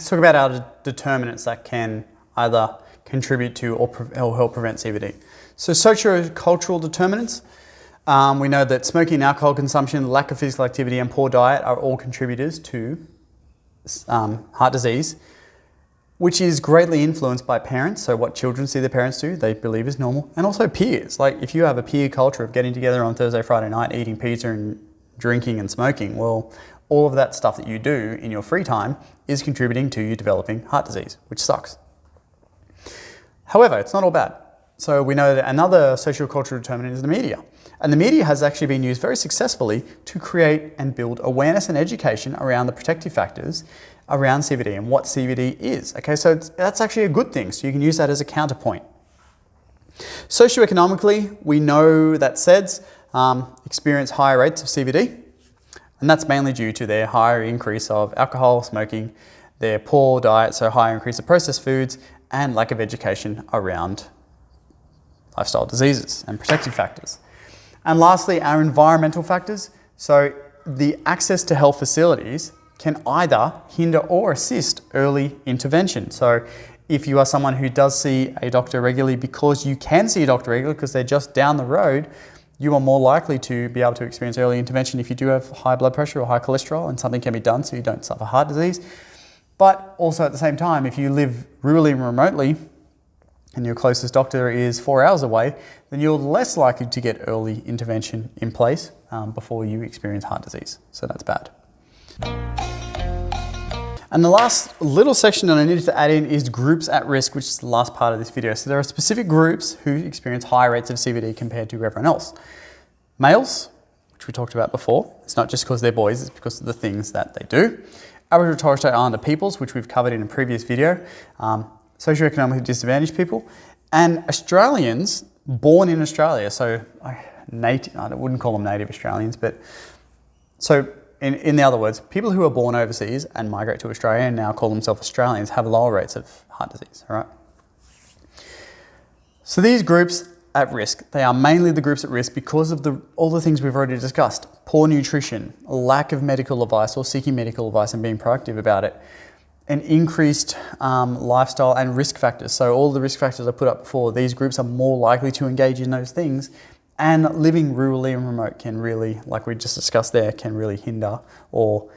let's talk about our determinants that can either contribute to or help prevent CVD. So socio-cultural determinants, we know that smoking and alcohol consumption, lack of physical activity and poor diet are all contributors to heart disease, which is greatly influenced by parents. So what children see their parents do, they believe is normal. And also peers. Like if you have a peer culture of getting together on Thursday, Friday night, eating pizza and drinking and smoking, well, all of that stuff that you do in your free time is contributing to you developing heart disease, which sucks. However, it's not all bad. So we know that another sociocultural determinant is the media. And the media has actually been used very successfully to create and build awareness and education around the protective factors around CVD and what CVD is. Okay, so that's actually a good thing. So you can use that as a counterpoint. Socioeconomically, we know that SEDS experience higher rates of CVD, and that's mainly due to their higher increase of alcohol, smoking, their poor diet, so higher increase of processed foods, and lack of education around lifestyle diseases and protective factors. And lastly, our environmental factors. So the access to health facilities can either hinder or assist early intervention. So if you are someone who does see a doctor regularly because you can see a doctor regularly because they're just down the road, you are more likely to be able to experience early intervention if you do have high blood pressure or high cholesterol, and something can be done so you don't suffer heart disease. But also at the same time, if you live rurally and remotely and your closest doctor is 4 hours away, then you're less likely to get early intervention in place before you experience heart disease. So that's bad. And the last little section that I needed to add in is groups at risk, which is the last part of this video. So there are specific groups who experience higher rates of CVD compared to everyone else. Males, which we talked about before. It's not just because they're boys, it's because of the things that they do. Aboriginal and Torres Strait Islander peoples, which we've covered in a previous video. Socioeconomically disadvantaged people, and Australians born in Australia. So native, I wouldn't call them native Australians, but so in other words, people who are born overseas and migrate to Australia and now call themselves Australians have lower rates of heart disease, all right? So these groups at risk, they are mainly the groups at risk because of all the things we've already discussed. Poor nutrition, lack of medical advice or seeking medical advice and being proactive about it, and increased lifestyle and risk factors. So all the risk factors I put up before, these groups are more likely to engage in those things, and living rurally and remote can really, like we just discussed there, can really hinder or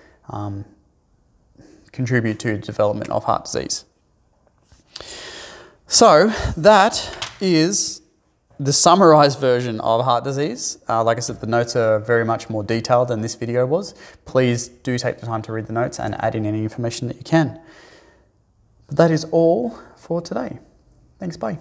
contribute to development of heart disease. So that is the summarized version of heart disease. Like I said, the notes are very much more detailed than this video was. Please do take the time to read the notes and add in any information that you can. But that is all for today. Thanks, bye.